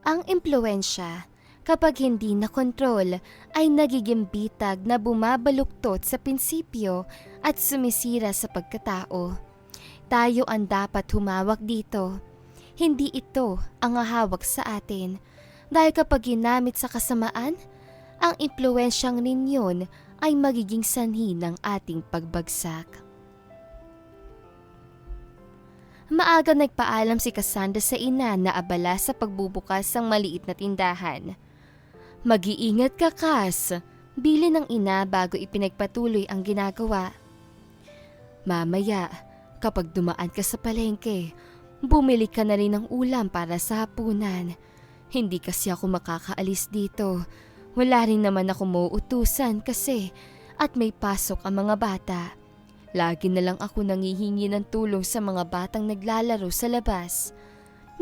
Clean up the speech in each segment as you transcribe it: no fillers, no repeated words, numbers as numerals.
Ang impluwensya, kapag hindi nakontrol, ay nagiging bitag na bumabaluktot sa prinsipyo at sumisira sa pagkatao. Tayo ang dapat humawak dito. Hindi ito ang hahawak sa atin. Dahil kapag ginamit sa kasamaan, ang impluwensyang ninyon ay magiging sanhi ng ating pagbagsak. Maaga nagpaalam si Cassandra sa ina na abala sa pagbubukas ng maliit na tindahan. Mag-iingat ka, Cass, bili ng ina bago ipinagpatuloy ang ginagawa. Mamaya, kapag dumaan ka sa palengke, bumili ka na rin ng ulam para sa hapunan. Hindi kasi ako makakaalis dito. Wala rin naman ako mauutusan kasi at may pasok ang mga bata. Lagi na lang ako nangihingi ng tulong sa mga batang naglalaro sa labas.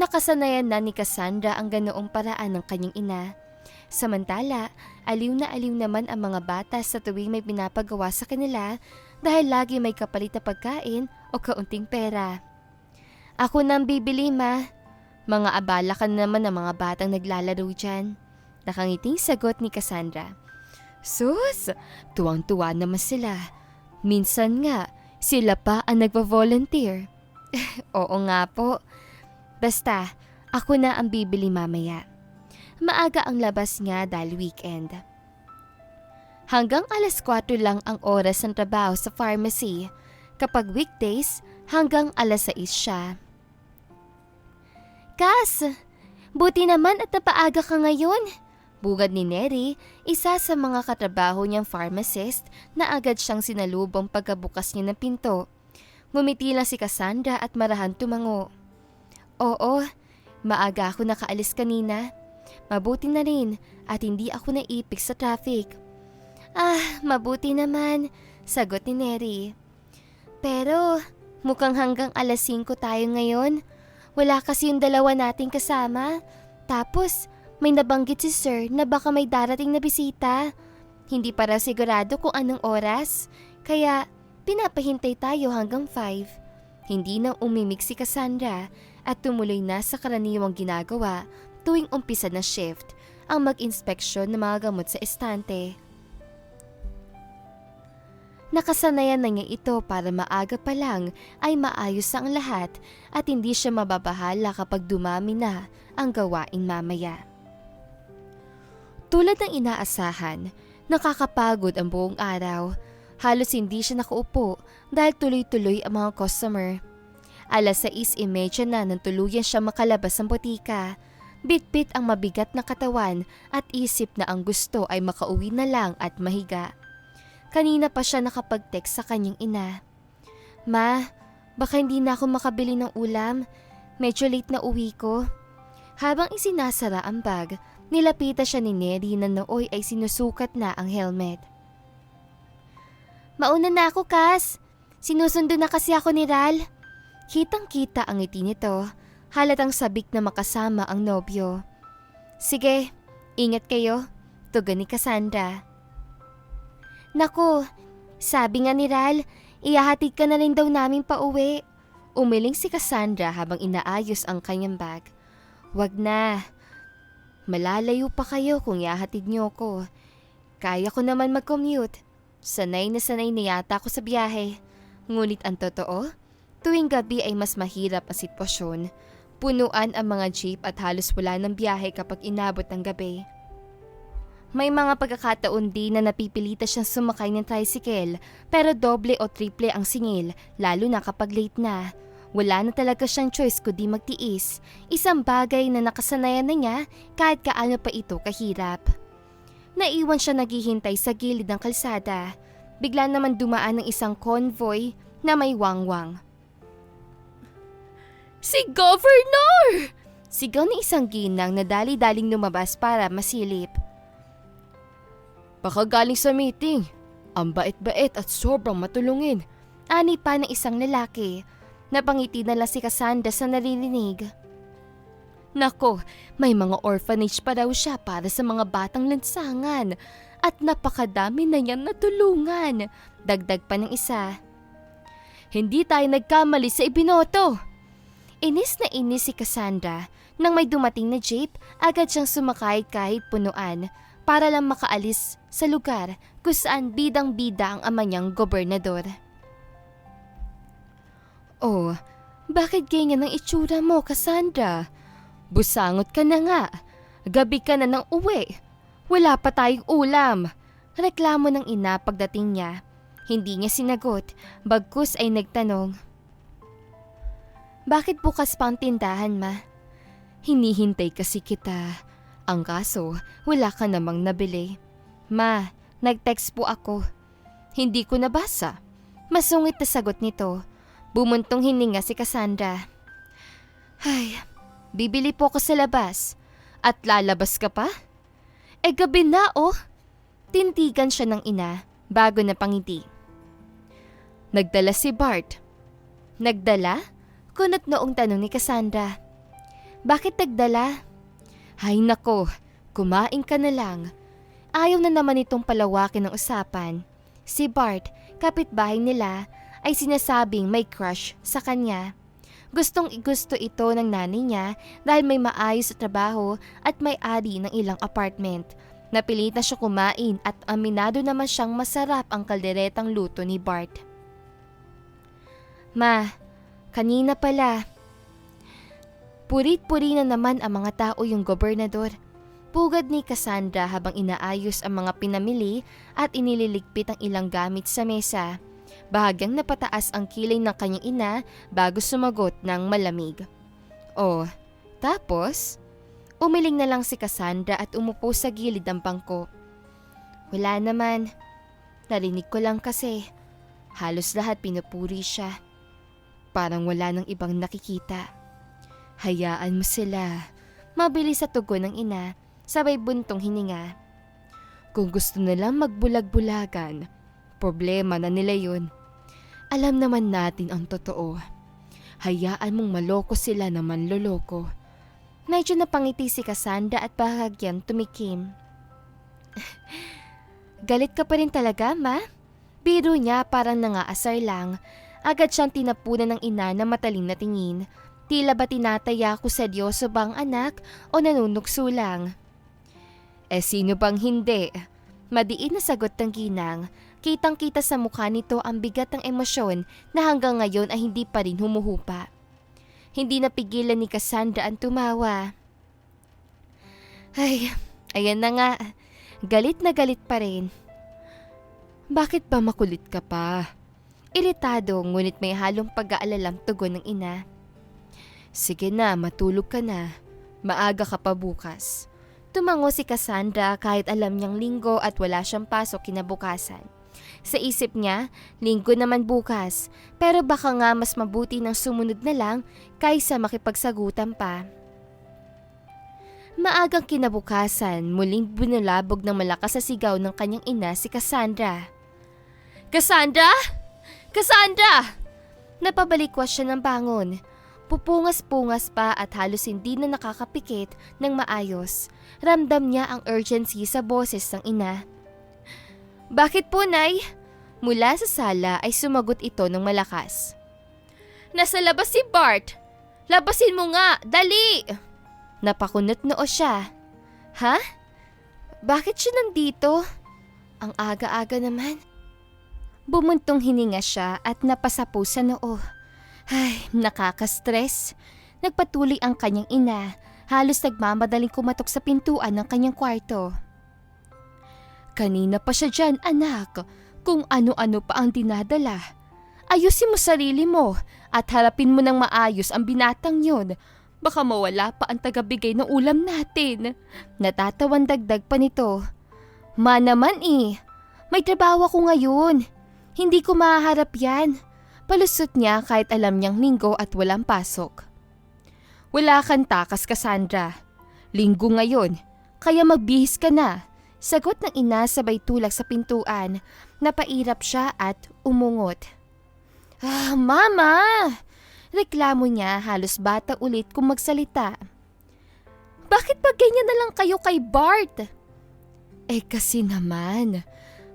Nakasanayan na ni Cassandra ang ganoong paraan ng kanyang ina. Samantala, aliw na aliw naman ang mga bata sa tuwing may pinapagawa sa kanila dahil lagi may kapalit na pagkain o kaunting pera. Ako nang bibili, ma. Mga abala ka naman ng mga batang naglalaro dyan. Nakangiting sagot ni Cassandra. Sus, tuwang-tuwa naman sila. Minsan nga, sila pa ang nagpa-volunteer. Oo nga po. Basta, ako na ang bibili mamaya. Maaga ang labas nga dahil weekend. Hanggang alas 4 lang ang oras ng trabaho sa pharmacy. Kapag weekdays, hanggang alas 6 siya. Kas, buti naman at napaaga ka ngayon. Bugad ni Neri, isa sa mga katrabaho niyang pharmacist na agad siyang sinalubong pagkabukas niya ng pinto. Ngumiti lang si Cassandra at marahan tumango. Oo, maaga ako nakaalis kanina. Mabuti na rin at hindi ako naipik sa traffic. Ah, mabuti naman, sagot ni Neri. Pero mukhang hanggang alas 5 tayo ngayon. Wala kasi yung dalawa nating kasama. Tapos may nabanggit si Sir na baka may darating na bisita. Hindi para sigurado kung anong oras, kaya pinapahintay tayo hanggang 5. Hindi na umimik si Cassandra at tumuloy na sa karaniwang ginagawa tuwing umpisa ng shift, ang mag-inspeksyon ng mga gamot sa estante. Nakasanayan na niya ito para maaga pa lang ay maayos ang lahat at hindi siya mababahala kapag dumami na ang gawain mamaya. Tulad ng inaasahan, nakakapagod ang buong araw. Halos hindi siya nakaupo dahil tuloy-tuloy ang mga customer. Alas 6:30 na nang tuluyan siya makalabas ng botika. Bit-bit ang mabigat na katawan at isip na ang gusto ay makauwi na lang at mahiga. Kanina pa siya nakapag-text sa kanyang ina. Ma, baka hindi na ako makabili ng ulam. Medyo late na uwi ko. Habang isinasara ang bag, nilapitan siya ni Neri na nooy ay sinusukat na ang helmet. Mauna na ako, Cass. Sinusundo na kasi ako ni Ral. Kitang-kita ang ngiti nito. Halatang sabik na makasama ang nobyo. Sige, ingat kayo. Tugon ni Cassandra. Naku, sabi nga ni Ral, ihahatid ka na rin daw namin pa uwi. Umiling si Cassandra habang inaayos ang kanyang bag. Wag na. Malalayo pa kayo kung ihahatid niyo ko. Kaya ko naman mag-commute. Sanay na yata ako sa biyahe. Ngunit ang totoo, tuwing gabi ay mas mahirap ang sitwasyon. Punuan ang mga jeep at halos wala ng biyahe kapag inabot ng gabi. May mga pagkakataon din na napipilita siyang sumakay ng tricycle pero doble o triple ang singil lalo na kapag late na. Wala na talaga siyang choice kundi magtiis. Isang bagay na nakasanayan na niya kahit kaano pa ito kahirap. Naiwan siya naghihintay sa gilid ng kalsada. Bigla naman dumaan ng isang convoy na may wangwang. Si Governor! Sigaw ng isang ginang na dali-daling lumabas para masilip. Baka galing sa meeting. Ang bait-bait at sobrang matulungin. Ani pa ng isang lalaki. Napangiti na lang si Cassandra sa naririnig. Nako, may mga orphanage pa daw siya para sa mga batang lansangan. At napakadami na niyang natulungan. Dagdag pa ng isa. Hindi tayo nagkamali sa ibinoto. Inis na inis si Cassandra. Nang may dumating na jeep, agad siyang sumakay kahit punuan para lang makaalis sa lugar kung saan bidang-bida ang ama niyang gobernador. Oh, bakit ganyan ang itsura mo, Cassandra? Busangot ka na nga. Gabi ka na ng uwi. Wala pa tayong ulam. Reklamo ng ina pagdating niya. Hindi niya sinagot, bagkus ay nagtanong. Bakit bukas pa ang tindahan, ma? Hinihintay kasi kita. Ang kaso, wala ka namang nabili. Ma, nag-text po ako. Hindi ko nabasa. Masungit na sagot nito. Bumuntong hininga si Cassandra. Ay, bibili po ako sa labas. At lalabas ka pa? Gabi na oh. Tintigan siya ng ina bago na pangiti. Nagdala si Bart. Nagdala? Kunot noong tanong ni Cassandra. Bakit nagdala? Hay nako, kumain ka na lang. Ayaw na naman itong palawakin ng usapan. Si Bart, kapitbahay nila, ay sinasabing may crush sa kanya. Gustong gusto ito ng nanay niya dahil may maayos sa trabaho at may-ari ng ilang apartment. Napilit na siya kumain at aminado naman siyang masarap ang kalderetang luto ni Bart. Ma, kanina pala. Purit-puri na naman ang mga tao yung gobernador. Pugad ni Cassandra habang inaayos ang mga pinamili at inililigpit ang ilang gamit sa mesa. Bahagyang napataas ang kilay ng kanyang ina bago sumagot ng malamig. Oh, tapos? Umiling na lang si Cassandra at umupo sa gilid ng bangko. Wala naman. Narinig ko lang kasi. Halos lahat pinupuri siya. Parang wala nang ibang nakikita. Hayaan mo sila. Mabilis sa tugon ng ina, sabay buntong hininga. Kung gusto nilang magbulag-bulagan, problema na nila yun. Alam naman natin ang totoo. Hayaan mong maloko sila na manloloko. Medyo napangiti si Cassandra at bahagyang tumikim. Galit ka pa rin talaga, ma? Biro niya parang nangaasar lang. Agad siyang tinapunan ng ina na matalim na tingin. Tila ba tinataya ko seryoso bang anak o nanunukso lang? Sino bang hindi? Madiin na sagot ng ginang. Kitang-kita sa mukha nito ang bigat ng emosyon na hanggang ngayon ay hindi pa rin humuhupa. Hindi napigilan ni Cassandra ang tumawa. Ay, ayan na nga. Galit na galit pa rin. Bakit ba makulit ka pa? Iritado ngunit may halong pag-aalalang tugon ng ina. Sige na, matulog ka na. Maaga ka pa bukas. Tumango si Cassandra kahit alam niyang linggo at wala siyang pasok kinabukasan. Sa isip niya, linggo naman bukas, pero baka nga mas mabuti ng sumunod na lang kaysa makipagsagutan pa. Maagang kinabukasan, muling binulabog ng malakas sa sigaw ng kanyang ina si Cassandra. Cassandra! Cassandra! Napabalikwas siya ng bangon. Pupungas-pungas pa at halos hindi na nakakapikit ng maayos. Ramdam niya ang urgency sa boses ng ina. Bakit po, Nay? Mula sa sala ay sumagot ito ng malakas. Nasa labas si Bart. Labasin mo nga, dali! Napakunot noo siya. Ha? Bakit siya nandito? Ang aga-aga naman. Bumuntong hininga siya at napasapo sa noo. Ay, nakaka-stress. Nagpatuloy ang kanyang ina. Halos nagmamadaling kumatok sa pintuan ng kanyang kwarto. Kanina pa siya dyan, anak. Kung ano-ano pa ang dinadala. Ayusin mo sarili mo at harapin mo ng maayos ang binatang yun. Baka mawala pa ang tagabigay ng ulam natin. Natatawan dagdag pa nito. Ma naman may trabaho ako ngayon. Hindi ko mahaharap yan. Palusot niya kahit alam niyang linggo at walang pasok. Wala kang takas, Cassandra. Linggo ngayon, kaya magbihis ka na. Sagot ng ina sabay tulak sa pintuan. Napairap siya at umungot. Mama! Reklamo niya halos bata ulit kung magsalita. Bakit ba ganyan na lang kayo kay Bart? Kasi naman.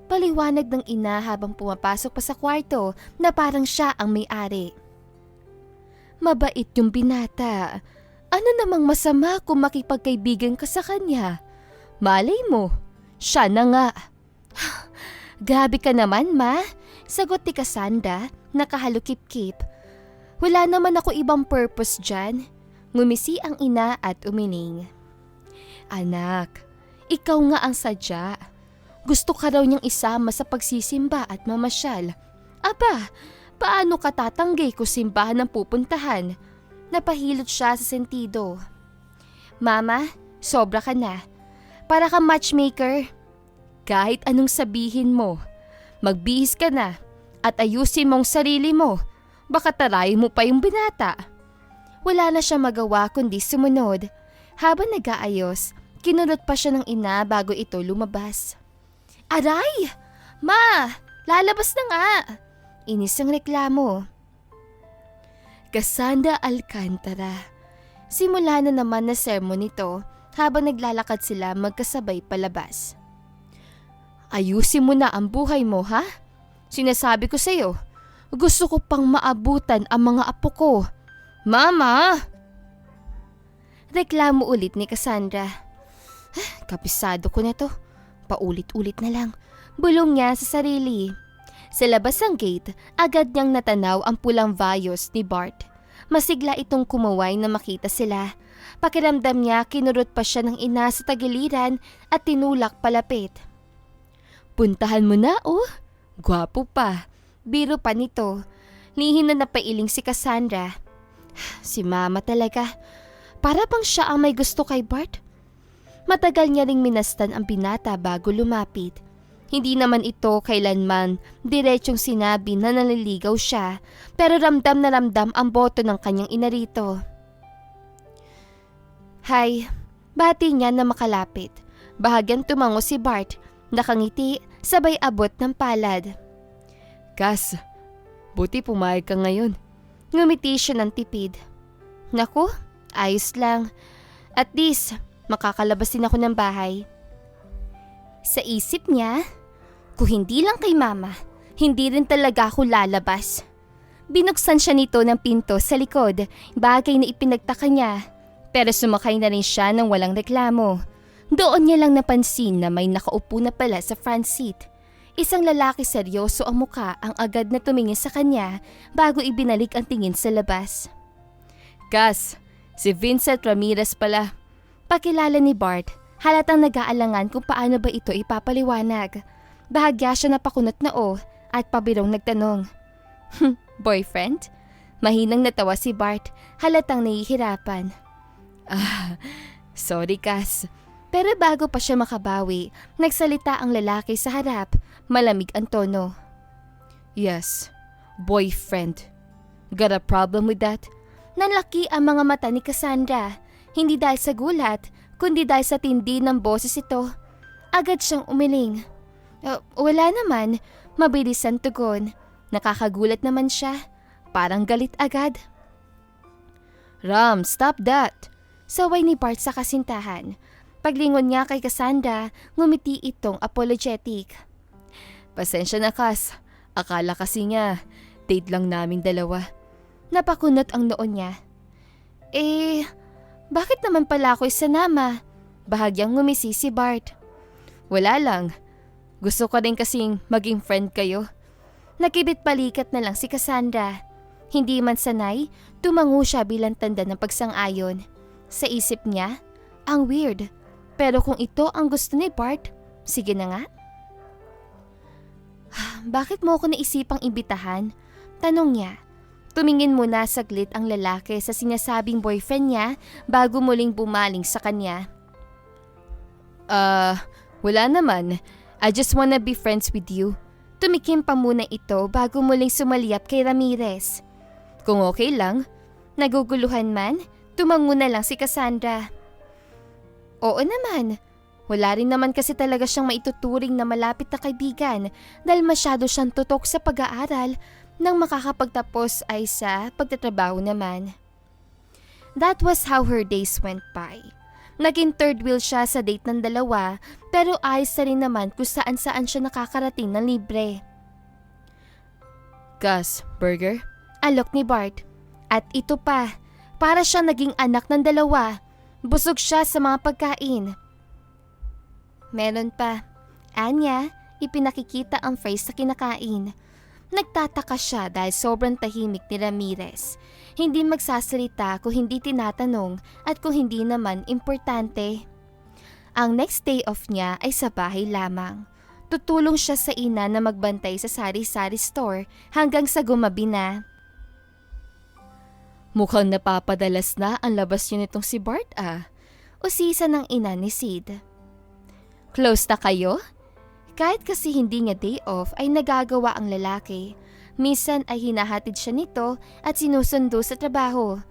Paliwanag ng ina habang pumapasok pa sa kwarto na parang siya ang may-ari. Mabait yung binata. Ano namang masama kung makipagkaibigan ka sa kanya? Malay mo, siya na nga. Grabe ka naman, ma. Sagot ni Cassandra, nakahalukip-kip. Wala naman ako ibang purpose dyan. Ngumisi ang ina at umiling. Anak, ikaw nga ang sadya. Gusto ka raw niyang isama sa pagsisimba at mamasyal. Aba, paano ka tatanggi kung simbahan ang pupuntahan? Napahilot siya sa sentido. Mama, sobra ka na. Para kang matchmaker. Kahit anong sabihin mo, magbihis ka na at ayusin mong sarili mo. Baka tarayin mo pa yung binata. Wala na siya magawa kundi sumunod. Habang nag-aayos, kinulot pa siya ng ina bago ito lumabas. Aray! Ma! Lalabas na nga! Inis ang reklamo. Cassandra Alcantara. Simula na naman na sermon nito habang naglalakad sila magkasabay palabas. Ayusin mo na ang buhay mo, ha? Sinasabi ko sa'yo, gusto ko pang maabutan ang mga apo ko. Mama! Reklamo ulit ni Cassandra. Kapisado ko na to. Paulit-ulit na lang. Bulong niya sa sarili. Sa labas ng gate, agad niyang natanaw ang pulang Vios ni Bart. Masigla itong kumaway na makita sila. Pakiramdam niya kinurot pa siya ng ina sa tagiliran at tinulak palapit. Puntahan mo na, oh. Gwapo pa. Biro pa nito. Lihim na napailing si Cassandra. Si mama talaga. Para bang siya ang may gusto kay Bart? Matagal niya ring minastan ang binata bago lumapit. Hindi naman ito kailanman diretsong sinabi na naliligaw siya, pero ramdam na ramdam ang boto ng kanyang ina rito. Hay, bati niya na makalapit. Bahagyang tumango si Bart, nakangiti, sabay abot ng palad. Kas, buti pumayag ka ngayon. Ngumiti siya ng tipid. Naku, ayos lang. At least, makakalabas din ako ng bahay. Sa isip niya, kung hindi lang kay mama, hindi rin talaga ako lalabas. Binuksan siya nito ng pinto sa likod, bagay na ipinagtaka niya. Pero sumakay na rin siya ng walang reklamo. Doon niya lang napansin na may nakaupo na pala sa front seat. Isang lalaki seryoso ang muka ang agad na tumingin sa kanya bago ibinalik ang tingin sa labas. Kas, si Vincent Ramirez pala. Pakilala ni Bart, halatang nag-aalangan kung paano ba ito ipapaliwanag. Bahagya siya na pakunot na at pabirong nagtanong. Boyfriend? Mahinang natawa si Bart, halatang nahihirapan. Sorry Kas. Pero bago pa siya makabawi, nagsalita ang lalaki sa harap, malamig ang tono. Yes, boyfriend. Got a problem with that? Nalaki ang mga mata ni Cassandra, hindi dahil sa gulat, kundi dahil sa tindi ng boses ito. Agad siyang umiling. Wala naman, mabilis ang tugon. Nakakagulat naman siya, parang galit agad. Ram, stop that! Saway ni Bart sa kasintahan. Paglingon niya kay Cassandra, ngumiti itong apologetic. Pasensya na Kas, akala kasi niya, date lang namin dalawa. Napakunot ang noon niya. Bakit naman pala ako isanama? Bahagyang ngumisi si Bart. Wala lang, gusto ko rin kasing maging friend kayo. Nakibit balikat na lang si Cassandra. Hindi man sanay, tumango siya bilang tanda ng pagsang-ayon. Sa isip niya, ang weird. Pero kung ito ang gusto ni Bart, sige na nga. Bakit mo ako naisipang imbitahan? Tanong niya. Tumingin muna saglit ang lalaki sa sinasabing boyfriend niya bago muling bumaling sa kanya. Wala naman. I just wanna be friends with you. Tumikim pa muna ito bago muling sumalyap kay Ramirez. Kung okay lang, naguguluhan man, tumango na lang si Cassandra. Oo naman. Wala rin naman kasi talaga siyang maituturing na malapit na kaibigan dahil masyado siyang tutok sa pag-aaral nang makakapagtapos ay sa pagtatrabaho naman. That was how her days went by. Naging third wheel siya sa date ng dalawa pero ayos na rin naman kung saan-saan siya nakakarating ng libre. Gus, burger? Alok ni Bart. At ito pa, para siya naging anak ng dalawa. Busog siya sa mga pagkain. Meron pa. Anya, ipinakikita ang phrase sa kinakain. Nagtataka siya dahil sobrang tahimik ni Ramirez. Hindi magsasalita kung hindi tinatanong at kung hindi naman importante. Ang next day off niya ay sa bahay lamang. Tutulong siya sa ina na magbantay sa sari-sari store hanggang sa gumabi na. Mukhang napapadalas na ang labas niyo nitong si Bart Usisa ng ina ni Sid. Close na kayo? Kahit kasi hindi niya day off ay nagagawa ang lalaki. Minsan ay hinahatid siya nito at sinusundo sa trabaho.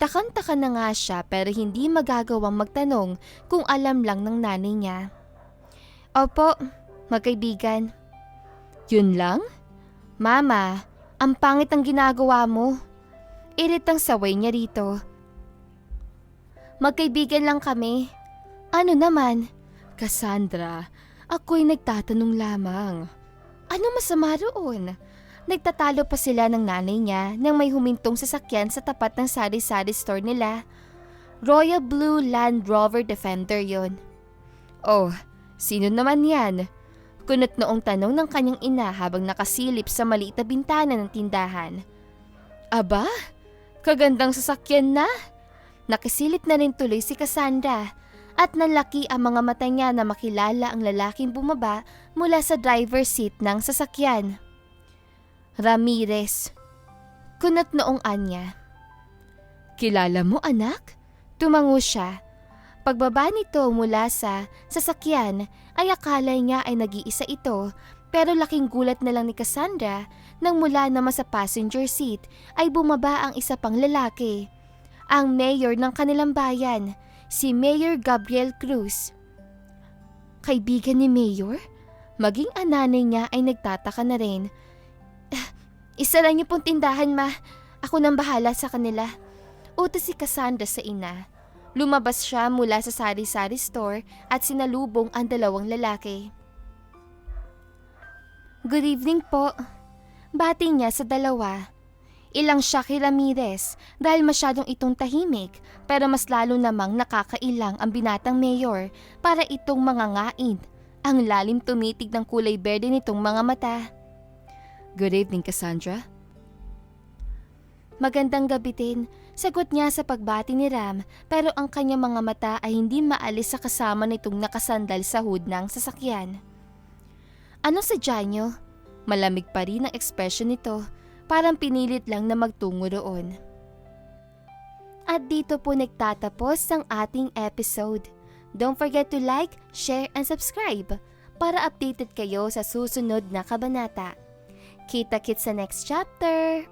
Takang-taka na nga siya pero hindi magagawang magtanong kung alam lang ng nanay niya. Opo, magkaibigan. Yun lang? Mama, ang pangit ang ginagawa mo. Iritang saway niya rito. Magkaibigan lang kami. Ano naman? Cassandra, ako'y nagtatanong lamang. Ano masama roon? Nagtatalo pa sila ng nanay niya nang may humintong sasakyan sa tapat ng sari-sari store nila. Royal Blue Land Rover Defender yon. Oh, sino naman yan? Kunot noong tanong ng kanyang ina habang nakasilip sa maliit na bintana ng tindahan. Aba, kagandang sasakyan na. Nakisilip na rin tuloy si Cassandra at nanlaki ang mga mata niya na makilala ang lalaking bumaba mula sa driver's seat ng sasakyan. Ramirez. Kunot noong Anya. Kilala mo anak? Tumango siya. Pagbaba nito mula sa sasakyan ay akala niya ay nag-iisa ito pero laking gulat na lang ni Cassandra nang mula naman sa passenger seat ay bumaba ang isa pang lalaki. Ang mayor ng kanilang bayan, si Mayor Gabriel Cruz. Kaibigan ni Mayor? Maging ang nanay niya ay nagtataka na rin. Isara niyo pong tindahan ma, ako nang bahala sa kanila. Utos si Cassandra sa ina. Lumabas siya mula sa sari-sari store at sinalubong ang dalawang lalaki. Good evening po. Bati niya sa dalawa. Ilang siya kay Ramirez dahil masyadong itong tahimik pero mas lalo namang nakakailang ang binatang mayor para itong mangangain. Ang lalim tumitig ng kulay berde nitong mga mata. Good evening, Cassandra. Magandang gabi din, sagot niya sa pagbati ni Ram pero ang kanyang mga mata ay hindi maalis sa kasama nitong nakasandal sa hood ng sasakyan. Anong sadya niyo? Malamig pa rin ang ekspresyon nito. Parang pinilit lang na magtungo roon. At dito po nagtatapos ang ating episode. Don't forget to like, share, and subscribe para updated kayo sa susunod na kabanata. Kita-kits sa next chapter!